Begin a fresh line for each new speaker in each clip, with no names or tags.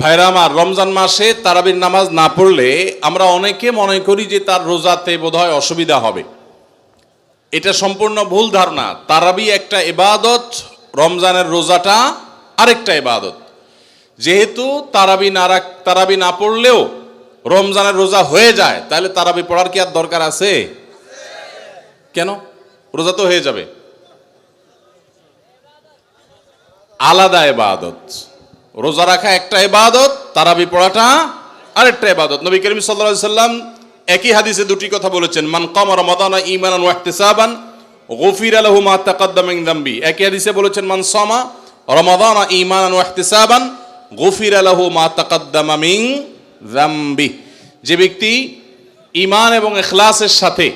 ভাইরা আমার, রমজান মাসে তারাবির নামাজ না পড়লে আমরা অনেকে মনে করি যে তার রোজাতে বোধহয় অসুবিধা হবে। এটা সম্পূর্ণ ভুল ধারণা। তারাবি একটা ইবাদত, রমজানের রোজাটা আরেকটা ইবাদত। যেহেতু তারাবি না পড়লেও রমজানের রোজা হয়ে যায়, তাহলে তারাবি পড়ার কি আর দরকার আছে? কেন? রোজা তো হয়ে যাবে। আলাদা ইবাদত। রোজা রাখা একটা ইবাদত, তারাবি পড়াটা আরেকটা ইবাদত। নবী করিম সাল্লাল্লাহু আলাইহি সাল্লাম একই হাদিসে দুটি কথা বলেছেন, মান কামা রমাদানা ঈমানান ওয়া ইহতিসাবান গুফিরা লাহু মা তাকাদ্দামা মিন যামবি। একই হাদিসে বলেছেন, মান সামা রমাদানা ঈমানান ওয়া ইহতিসাবান গুফিরা লাহু মা তাকাদ্দামা মিন যামবি। যে ব্যক্তি ঈমান এবং ইখলাসের সাথে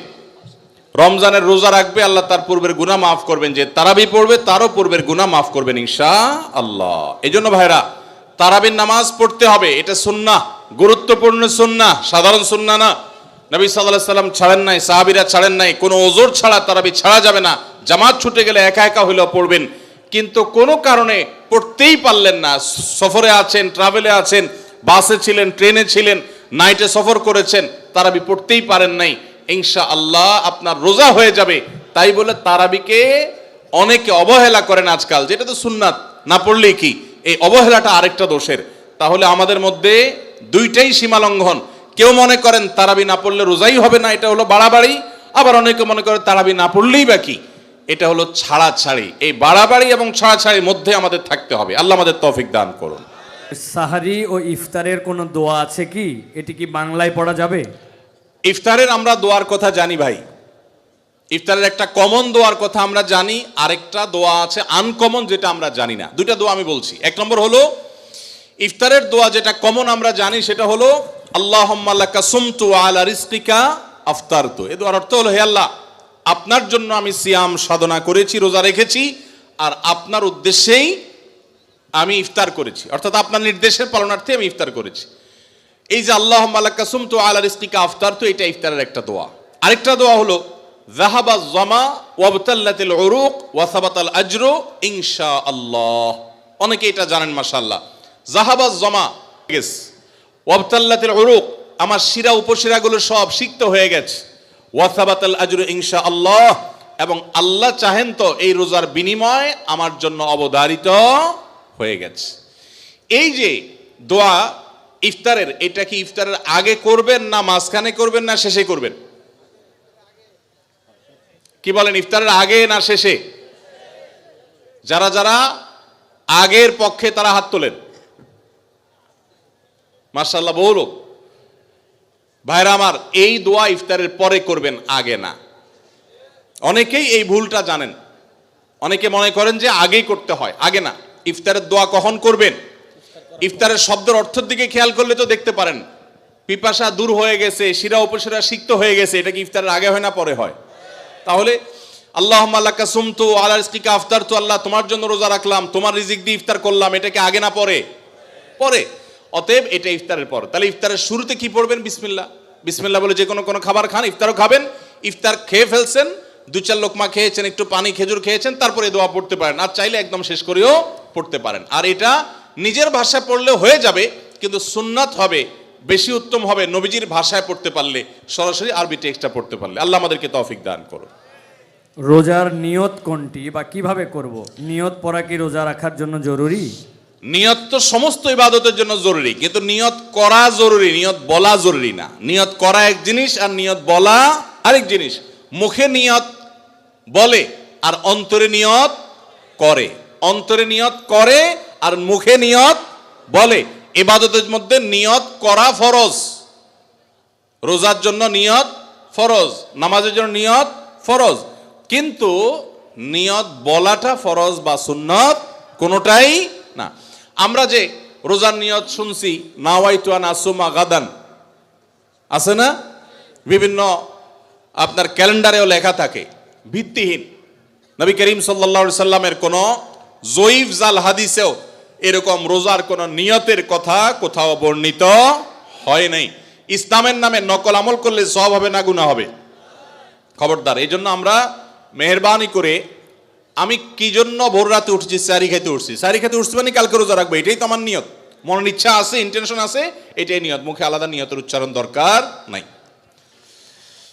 রমজানের রোজা রাখবে, আল্লাহ তার পূর্বের গুনাহ মাফ করবেন। যে তারাবি পড়বে তারও পূর্বের গুনাহ মাফ করবেন ইনশাআল্লাহ। এজন্য ভাইরা, তারাবির নামাজ পড়তে হবে। এটা সুন্নাহ, গুরুত্বপূর্ণ সুন্নাহ, সাধারণ সুন্নাহ না। নবী সাল্লাল্লাহু আলাইহি সাল্লাম ছাড়েন নাই, সাহাবীরা ছাড়েন নাই। কোনো ওযর ছাড়া তারাবি ছাড়া যাবে না। জামাত ছুটে গেলে একা একা হইলেও পড়বেন, কিন্তু কোনো কারণে পড়তেই পারলেন না, সফরে আছেন, ট্রাভেলে আছেন, বাসে ছিলেন, ট্রেনে ছিলেন, নাইটে সফর করেছেন, তারাবি পড়তেই পারেন নাই, ইনশাআল্লাহ আপনার রোজা হয়ে যাবে। তাই বলে তারাবিকে অনেকে অবহেলা করেন আজকাল, যেটা তো সুন্নাত, না পড়লেই কি। এই অবহেলাটা আরেকটা দোষের। তাহলে আমাদের মধ্যে দুইটাই সীমা লঙ্ঘন। কেউ মনে করেন তারাবি না পড়লে রোজাই হবে না, এটা হলো বাড়াবাড়ি। আবার অনেকে মনে করে তারাবি না পড়লেই বা কি, এটা হলো ছাড়াছাড়ি। এই বাড়াবাড়ি এবং ছাড়াছাড়ির মধ্যে আমাদের থাকতে হবে। আল্লাহ আমাদের তৌফিক দান করুন।
সাহারি ও ইফতারের কোনো দোয়া আছে কি? এটি কি বাংলায় পড়া যাবে?
ইফতারের আমরা দোয়ার কথা জানি ভাই। ইফতারের একটা কমন দোয়ার কথা আমরা জানি, আরেকটা দোয়া আছে আনকমন, যেটা আমরা জানি না। দুইটা দোয়া আমি বলছি। এক নম্বর হলো ইফতারের দোয়া, যেটা কমন আমরা জানি, সেটা হলো আল্লাহুম্মা লাকা সুমতু আলা রিজকিকা আফতারতু। এই দোয়ার অর্থ হলো, হে আল্লাহ, আপনার জন্য আমি সিয়াম সাধনা করেছি, রোজা রেখেছি, আর আপনার উদ্দেশ্যেই আমি ইফতার করেছি, অর্থাৎ আপনার নির্দেশের পালনার্থে আমি ইফতার করেছি। এই যে আল্লাহুম্মা লাকা সুমতু আলা রিজকিকা আফতারতু, এটা ইফতারের একটা দোয়া। আরেকটা দোয়া হলো যাহাবা যামা ওয়াবতাল্লাতিল উরুক ওয়া সাবাতাল আজরু ইনশাআল্লাহ। অনেকে এটা জানেন মাশাআল্লাহ। যাহাবা যামা গেছে, ওয়াবতাল্লাতিল উরুক, আমার শিরা উপশিরাগুলো সব সিক্ত হয়ে গেছে, ওয়া সাবাতাল আজরু ইনশাআল্লাহ, এবং আল্লাহ চাহেন তো এই রোজার বিনিময় আমার জন্য অবধারিত হয়ে গেছে। এই যে দোয়া ইফতারের, এটা কি ইফতারের আগে করবেন, না মাঝখানে করবেন, না শেষে করবেন? কি বলেন, ইফতারের আগে না শেষে? যারা যারা আগের পক্ষে তারা হাত তোলেন। মাশাআল্লাহ, বহু লোক। ভাইরা আমার, এই দোয়া ইফতারের পরে করবেন, আগে না। অনেকেই এই ভুলটা জানেন। অনেকে মনে করেন যে আগেই করতে হয়, আগে না। ইফতারের দোয়া কখন করবেন? ইফতারের শব্দের অর্থের দিকে খেয়াল করলে তো দেখতে পারেন, পিপাসা দূর হয়ে গেছে, শিরা উপশিরা সিক্ত হয়ে গেছে, এটা কি ইফতারের আগে হয় না পরে হয়? তাহলে আল্লাহুম্মা লাকা সুমতু আলা রিজকিকা আফতারতু, আল্লাহ তোমার জন্য রোজা রাখলাম, তোমার রিজিক দিয়ে ইফতার করলাম, এটা কি আগে না পরে? পরে। অতএব এটা ইফতারের পর। তাহলে ইফতারের শুরুতে কি পড়বেন? বিসমিল্লাহ। বিসমিল্লাহ বলে যে কোনো খাবার খান, ইফতারও খাবেন। ইফতার খেয়ে ফেলছেন, 2-4 লোকমা খেয়েছেন, একটু পানি খেজুর খেয়েছেন, তারপরে দোয়া পড়তে পারেন। আর চাইলে একদম শেষ করেও পড়তে পারেন। আর এটা নিজের ভাষায় পড়লে হয়ে যাবে, কিন্তু সুন্নাত হবে, বেশি উত্তম হবে নবীজির ভাষায় পড়তে পারলে, সরাসরি আরবি টেক্সটটা পড়তে পারলে। আল্লাহ আমাদেরকে তৌফিক দান করুন।
রোজার নিয়ত কোনটি বা কিভাবে করব? নিয়ত পড়া কি রোজা রাখার জন্য জরুরি?
নিয়ত তো সমস্ত ইবাদতের জন্য জরুরি, কিন্তু নিয়ত করা জরুরি, নিয়ত বলা জরুরি না। নিয়ত করা এক জিনিস, আর নিয়ত বলা আরেক জিনিস। মুখে নিয়ত বলে আর অন্তরে নিয়ত করে। অন্তরে নিয়ত করে আর মুখে নিয়ত বলে। ইবাদতের মধ্যে নিয়ত করা ফরজ। রোজার জন্য নিয়ত ফরজ, নামাজের জন্য নিয়ত ফরজ, কিন্তু নিয়ত বলাটা ফরজ বা সুন্নত কোনোটাই না। আমরা যে রোজার নিয়ত শুনছি, নাওয়াইতু আন আসুমা গাদান, আছে না? বিভিন্ন আপনার ক্যালেন্ডারেও লেখা থাকে, ভিত্তিহীন। নবী করিম সাল্লাল্লাহু আলাইহি সাল্লামের কোন জয়ীফ জাল হাদিসেও এরকম রোজার কোন নিয়তের কথা কোথাও বর্ণিত হয় নাই। ইসলামের নামে নকল আমল করলে সওয়াব হবে না গুনাহ হবে? খবরদার। এই জন্য আমরা মেহেরবানি করে, আমি কি জন্য ভোর রাতে উঠছি? সারি খেতে উঠছি। সারি খেতে উঠছি মানে কালকে রোজা রাখবো, এটাই তো আমার নিয়ত। মনের ইচ্ছা আছে, ইন্টেনশন আছে, এটাই নিয়ত, মুখে আলাদা নিয়তের উচ্চারণ দরকার নাই।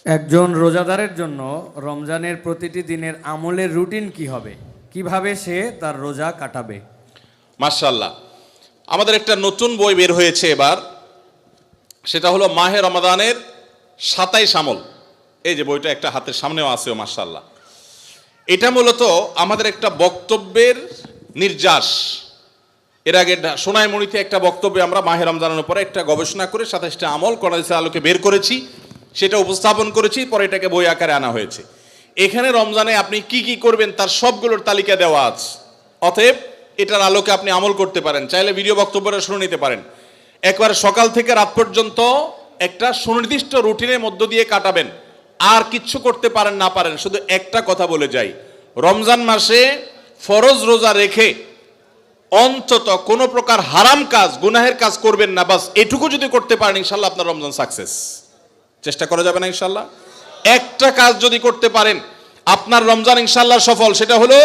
একজন রোজাদারের জন্য রমজানের প্রতিটি দিনের আমলের রুটিন কি হবে, কিভাবে সে তার রোজা কাটাবে?
মাশাআল্লাহ, আমাদের একটা নতুন বই বের হয়েছে এবার, সেটা হলো মাহে রমাদানের 27 আমল। এই যে বইটা একটা হাতের সামনেও আছে, মাশাআল্লাহ। এটা মূলত আমাদের একটা বক্তব্যের নির্যাস। এর আগে সোনাইমুড়িতে একটা বক্তব্যে আমরা মাহে রমজানের উপরে একটা গবেষণা করে 27টা আমল কোরআনের আলোকে বের করেছি, সেটা উপস্থাপন করেছি, পরে এটাকে বই আকারে আনা হয়েছে। এখানে রমজানে আপনি কি কি করবেন তার সবগুলোর তালিকা দেওয়া আছে। অতএব এটার আলোকে আপনি আমল করতে পারেন, চাইলে ভিডিও বক্তব্যটা শুনে নিতে পারেন। একবার সকাল থেকে রাত পর্যন্ত একটা সুনির্দিষ্ট রুটিনের মধ্য দিয়ে কাটাবেন, আর কিচ্ছু করতে পারেন না পারেন, শুধু একটা কথা বলে যাই, রমজান মাসে ফরজ রোজা রেখে অন্তত কোনো প্রকার হারাম কাজ, গুনাহের কাজ করবেন না। বাস এটুকু যদি করতে পারেন, ইনশাল্লাহ আপনার রমজান সাকসেস। চেষ্টা করা যাবে না ইনশাল্লাহ? একটা কাজ যদি করতে পারেন, আপনার রমজান ইনশাল্লাহ সফল। সেটা হলো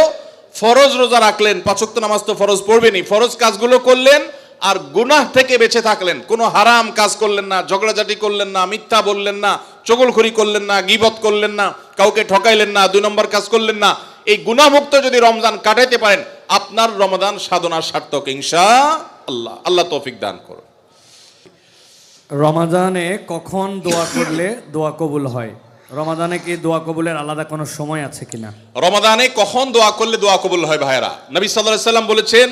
ফরজ রোজা রাখলেন, 5 ওয়াক্ত নামাজ তো ফরজ পড়বেনই, ফরজ কাজগুলো করলেন, আর গুনাহ থেকে বেঁচে থাকলেন, কোনো হারাম কাজ করলেন না, ঝগড়াঝাটি করলেন না, মিথ্যা বললেন না, চগলখড়ি করলেন না, গীবত করলেন না, কাউকে ঠকাইলেন না, 2 নম্বর কাজ করলেন না। এই গুনাহমুক্ত যদি রমজান কাটাইতে পারেন, আপনার রমজান সাধনার সার্থক ইনশাআল্লাহ। আল্লাহ তৌফিক দান করুন।
রমাদানে কখন দোয়া করলে দোয়া কবুল হয়? রমাদানে কি দোয়া কবুলের আলাদা কোনো সময় আছে কিনা?
রমাদানে কখন দোয়া করলে দোয়া কবুল হয় ভাইরা? নবী সাল্লাল্লাহু আলাইহি সাল্লাম বলেছেন,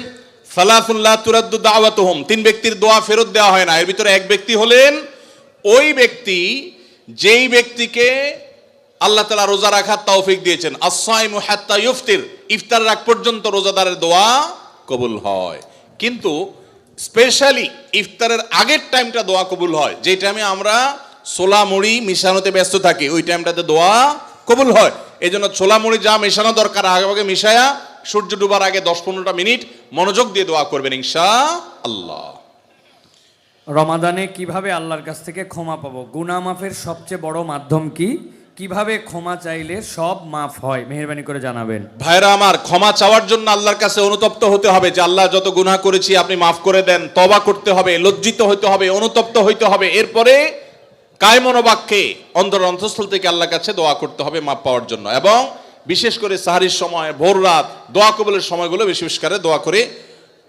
সালাতুন লা তুরাদ্দু দাওয়াতুহুম, 3 ব্যক্তির দোয়া ফেরত দেওয়া হয় না। এর ভিতরে এক ব্যক্তি হলেন ওই ব্যক্তি যেই ব্যক্তিকে আল্লাহ তাআলা রোজা রাখার তৌফিক দিয়েছেন। আস-সাইমু হাত্তা ইফতির, ইফতার রাখ পর্যন্ত রোজাদারের দোয়া কবুল হয়। কিন্তু স্পেশালি ইফতারের আগের টাইমটা দোয়া কবুল হয়, যে টাইমে আমরা ছোলা মুড়ি মিশানোতে ব্যস্ত থাকি, ওই টাইমটাতে দোয়া কবুল হয়। এই জন্য ছোলা মুড়ি যা মেশানো দরকার আগে মিশায়া সূর্য ডুবার আগে 10-15টা মিনিট মনোযোগ দিয়ে দোয়া করবেন ইনশাআল্লাহ।
রমাদানে কিভাবে আল্লাহর কাছ থেকে ক্ষমা পাবো? গুনাহ মাফের সবচেয়ে বড় মাধ্যম কি? কিভাবে ক্ষমা চাইলে সব মাফ হয়, মেহেরবানি করে জানাবেন।
ভাইরা আমার, ক্ষমা চাওয়ার জন্য আল্লাহর কাছে অনুতপ্ত হতে হবে, যে আল্লাহ যত গুনাহ করেছি আপনি মাফ করে দেন। তওবা করতে হবে, লজ্জিত হইতে হবে, অনুতপ্ত হইতে হবে। এরপরে কায়মন বাক্যে অন্তর অন্তঃস্থল থেকে আল্লাহর কাছে দোয়া করতে হবে মাফ পাওয়ার জন্য। এবং বিশেষ করে সাহারির সময়, ভোর রাত, দোয়া কবুলের সময়গুলো বেশি বেশি করে দোয়া করে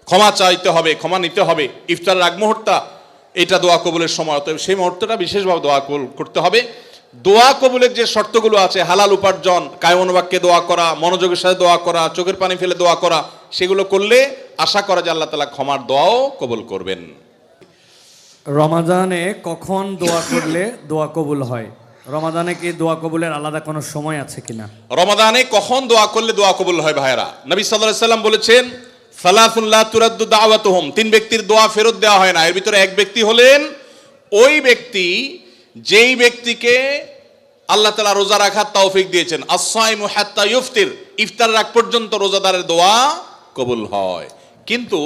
ক্ষমা চাইতে হবে, ক্ষমা নিতে হবে। ইফতারের আগ মুহূর্ত এটা দোয়া কবুলের সময়, অতএব সেই মুহূর্তটা বিশেষভাবে দোয়া কবুল করতে হবে। দোয়া কবুলের যে শর্তগুলো আছে, হালাল উপার্জন, কায়মন বাক্যে দোয়া করা, মনোযোগের সাথে দোয়া করা, চোখের পানি ফেলে দোয়া করা, সেগুলো করলে আশা করা যায় আল্লাহ তাআলা ক্ষমার দোয়াও কবুল করবেন।
রমাদানে কখন দোয়া করলে দোয়া কবুল হয়? রমাদানে কি দোয়া কবুলের আলাদা কোনো সময় আছে কিনা?
রমাদানে কখন দোয়া করলে দোয়া কবুল হয় ভাইরা? নবী সাল্লাল্লাহু আলাইহি সাল্লাম বলেছেন, সালাতুন লা তুরাদ্দু দাওয়াতুহুম, 3 ব্যক্তির দোয়া ফেরত দেওয়া হয় না। এর ভিতরে এক ব্যক্তি হলেন ওই ব্যক্তি যেই ব্যক্তিকে আল্লাহ তাআলা রোজা রাখার তৌফিক দিয়েছেন। আস-সাইমু হাত্তা ইফতির, ইফতার রাখ পর্যন্ত রোজাদারের দোয়া কবুল হয়। কিন্তু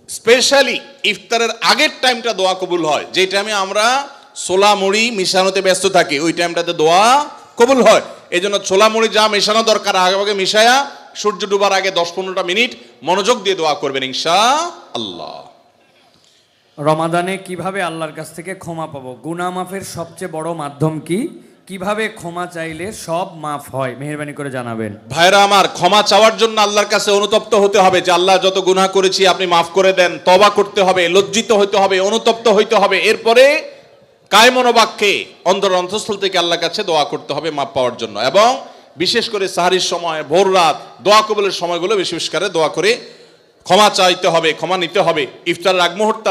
স্পেশালি ইফতারের আগের টাইমটা দোয়া কবুল হয়, যে টাইমে আমরা ছোলা মুড়ি মিশানোতে ব্যস্ত থাকি, ওই টাইমটাতে দোয়া কবুল হয়। এই জন্য ছোলা মুড়ি যা মেশানো দরকার আগে মিশায়া সূর্য ডুবার আগে 10-15টা মিনিট মনোযোগ দিয়ে দোয়া করবেন ইনশাআল্লাহ।
রমাদানে কিভাবে আল্লাহর কাছ থেকে ক্ষমা পাবো? গুনাহ মাফের সবচেয়ে বড় মাধ্যম কি? কিভাবে ক্ষমা চাইলে সব মাফ হয়, মেহেরবানি করে জানাবেন।
ভাইরা আমার, ক্ষমা চাওয়ার জন্য আল্লাহর কাছে অনুতপ্ত হতে হবে, যে আল্লাহ যত গুনাহ করেছি আপনি মাফ করে দেন। তওবা করতে হবে, লজ্জিত হইতে হবে, অনুতপ্ত হইতে হবে। এরপরে কায়মন বাক্যে অন্তর অন্তঃস্থল থেকে আল্লাহর কাছে দোয়া করতে হবে মাফ পাওয়ার জন্য। এবং বিশেষ করে সাহারির সময়, ভোর রাত, দোয়া কবুলের সময়গুলো বেশি বেশি করে দোয়া করে ক্ষমা চাইতে হবে, ক্ষমা নিতে হবে। ইফতারের আগ মুহূর্ত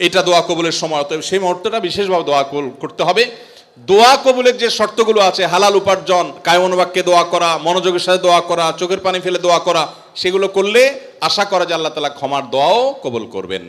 এটা দোয়া কবুলের সময়, অতএব সেই মুহূর্তটা বিশেষভাবে দোয়া কবুল করতে হবে। দোয়া কবুলের যে শর্তগুলো আছে, হালাল উপার্জন, কায়মন বাক্যে দোয়া করা, মনোযোগের সাথে দোয়া করা, চোখের পানি ফেলে দোয়া করা, সেগুলো করলে আশা করা যায় আল্লাহ তাআলা ক্ষমার দোয়াও কবুল করবেন।